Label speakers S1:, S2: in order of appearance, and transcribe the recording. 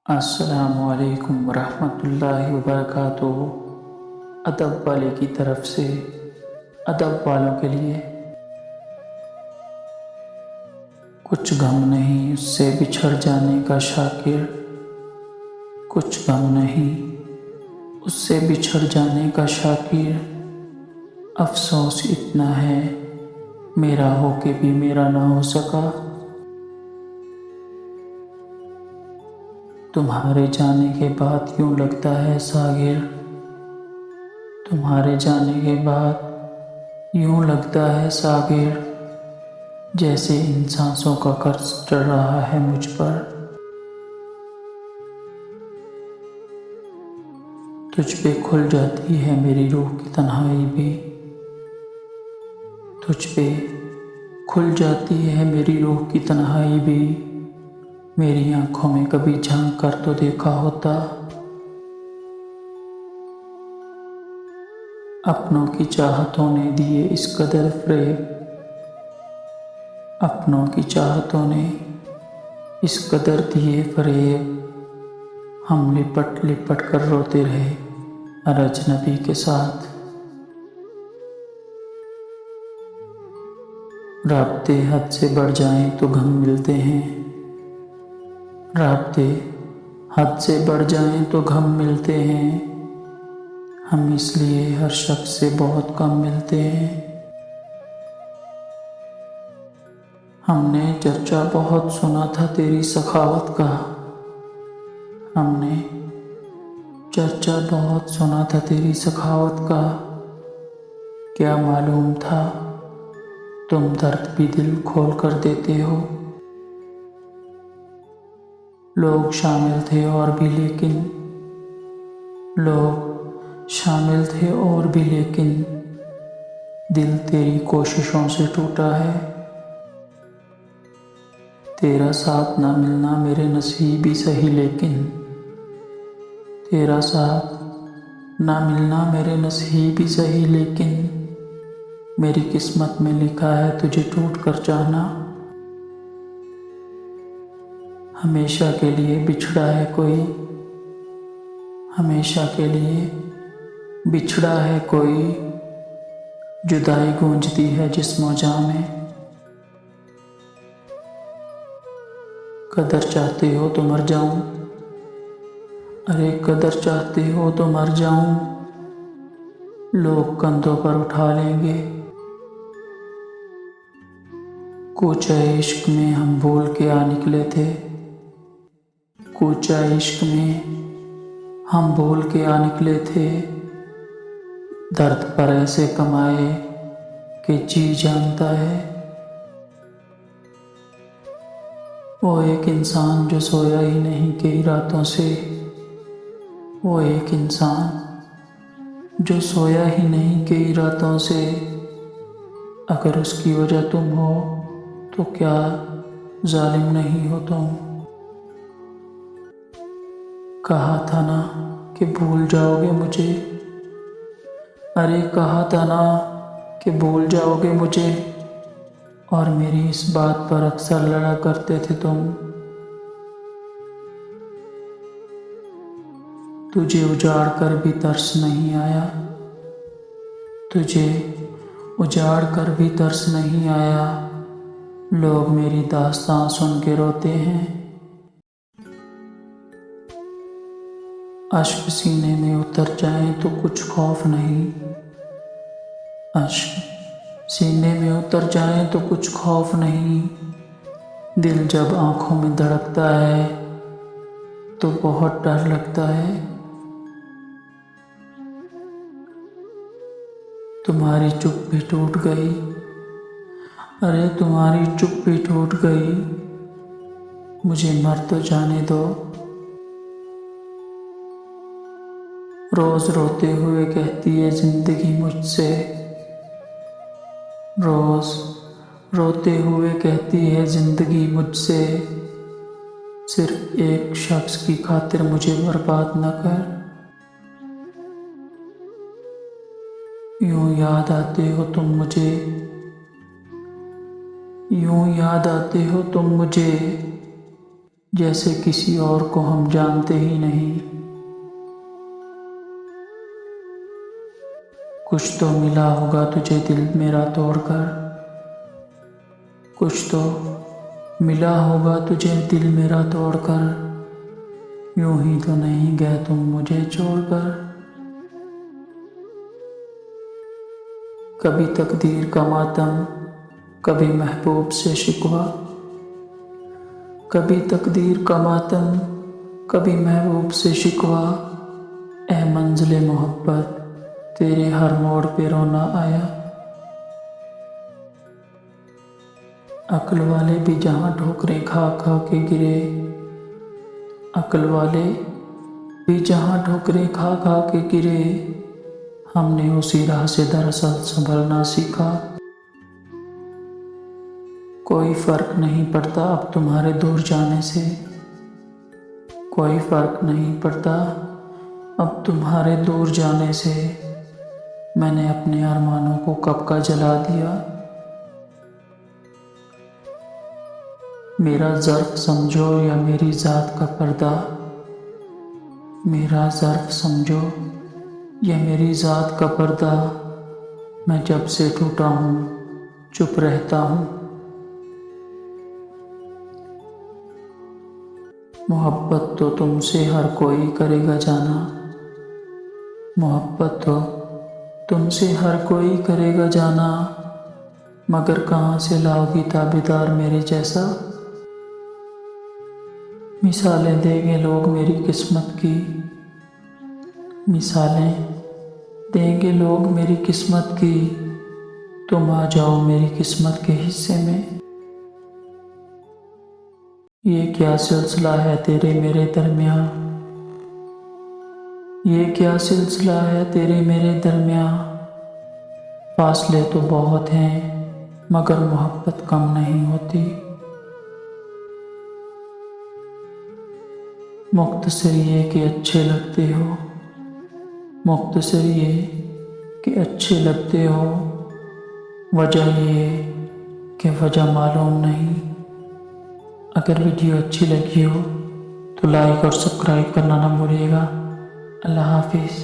S1: अस्सलामुअलैकुम वरहमतुल्लाहि वबरकातुहू। अदब वाले की तरफ से अदब वालों के लिए। कुछ गम नहीं उससे बिछड़ जाने का शाकिर, कुछ गम नहीं उससे बिछड़ जाने का शाकिर। अफसोस इतना है मेरा हो के भी मेरा ना हो सका। तुम्हारे जाने के बाद यूं लगता है सागिर, तुम्हारे जाने के बाद यूं लगता है सागिर, जैसे इन सांसों का कर्ज चढ़ रहा है मुझ पर। तुझ पे खुल जाती है मेरी रूह की तन्हाई भी, तुझ पे खुल जाती है मेरी रूह की तन्हाई भी। मेरी आंखों में कभी झांक कर तो देखा होता, अपनों की चाहतों ने दिए इस कदर फ़रेब, अपनों की चाहतों ने इस कदर दिए फ़रेब। हम लिपट लिपट कर रोते रहे हर अजनबी के साथ। राब्ते हद से बढ़ जाएं तो गम मिलते हैं, राब्ते हद से बढ़ जाएं तो गम मिलते हैं। हम इसलिए हर शख्स से बहुत कम मिलते हैं। हमने चर्चा बहुत सुना था तेरी सखावत का, हमने चर्चा बहुत सुना था तेरी सखावत का। क्या मालूम था तुम दर्द भी दिल खोल कर देते हो। लोग शामिल थे और भी लेकिन, लोग शामिल थे और भी लेकिन, दिल तेरी कोशिशों से टूटा है। तेरा साथ ना मिलना मेरे नसीब ही सही लेकिन, तेरा साथ ना मिलना मेरे नसीब ही सही लेकिन, मेरी किस्मत में लिखा है तुझे टूट कर चाहना। हमेशा के लिए बिछड़ा है कोई, हमेशा के लिए बिछड़ा है कोई, जुदाई गूंजती है जिस्मो जाँ में। कदर चाहते हो तो मर जाऊं, अरे कदर चाहते हो तो मर जाऊं, लोग कंधों पर उठा लेंगे। कूचा इश्क में हम भूल के आ निकले थे, कूचा इश्क में हम भूल के आ निकले थे। दर्द पर ऐसे कमाए कि जी जानता है। वो एक इंसान जो सोया ही नहीं कई रातों से, वो एक इंसान जो सोया ही नहीं कई रातों से। अगर उसकी वजह तुम हो तो क्या जालिम नहीं हो तुम। कहा था ना कि भूल जाओगे मुझे, अरे कहा था ना कि भूल जाओगे मुझे, और मेरी इस बात पर अक्सर लड़ा करते थे तुम। तुझे उजाड़ कर भी तरस नहीं आया, तुझे उजाड़ कर भी तरस नहीं आया। लोग मेरी दास्तां सुन के रोते हैं, अश्क सीने में उतर जाएं तो कुछ खौफ नहीं, अश्क सीने में उतर जाएं तो कुछ खौफ नहीं। दिल जब आंखों में धड़कता है तो बहुत डर लगता है। तुम्हारी चुप भी टूट गई, अरे तुम्हारी चुप भी टूट गई। मुझे मर तो जाने दो। रोज रोते हुए कहती है जिंदगी मुझसे, रोज रोते हुए कहती है जिंदगी मुझसे, सिर्फ एक शख्स की खातिर मुझे बर्बाद न कर। यूं याद आते हो तुम मुझे, यूं याद आते हो तुम मुझे, जैसे किसी और को हम जानते ही नहीं। कुछ तो मिला होगा तुझे दिल मेरा तोड़कर, कुछ तो मिला होगा तुझे दिल मेरा तोड़कर, यूं ही तो नहीं गए तुम मुझे छोड़कर। कभी तकदीर का मातम, कभी महबूब से शिकवा, कभी तकदीर का मातम, कभी महबूब से शिकवा। ए मंजिले मोहब्बत तेरे हर मोड़ पे रोना आया। अक्ल वाले भी जहाँ ठोकरें खा खा के गिरे, अक्ल वाले भी जहाँ ठोकरें खा खा के गिरे, हमने उसी राह से दरअसल संभलना सीखा। कोई फर्क नहीं पड़ता अब तुम्हारे दूर जाने से, कोई फर्क नहीं पड़ता अब तुम्हारे दूर जाने से। मैंने अपने अरमानों को कब का जला दिया। मेरा ज़र्फ समझो या मेरी ज़ात का पर्दा, मेरा ज़र्फ समझो या मेरी ज़ात का पर्दा। मैं जब से टूटा हूँ चुप रहता हूँ। मोहब्बत तो तुमसे हर कोई करेगा जाना, मोहब्बत तो तुमसे हर कोई करेगा जाना, मगर कहाँ से लाओगी ताबेदार मेरे जैसा। मिसालें देंगे लोग मेरी किस्मत की, मिसालें देंगे लोग मेरी किस्मत की, तुम आ जाओ मेरी किस्मत के हिस्से में। ये क्या सिलसिला है तेरे मेरे दरमियाँ, ये क्या सिलसिला है तेरे मेरे दरमियाँ। फासले तो बहुत हैं मगर मोहब्बत कम नहीं होती। मुख्तसर ये कि अच्छे लगते हो, मुख्तसर ये कि अच्छे लगते हो, वजह ये कि वजह मालूम नहीं। अगर वीडियो अच्छी लगी हो तो लाइक और सब्सक्राइब करना ना भूलिएगा। अल्लाह हाफिज़।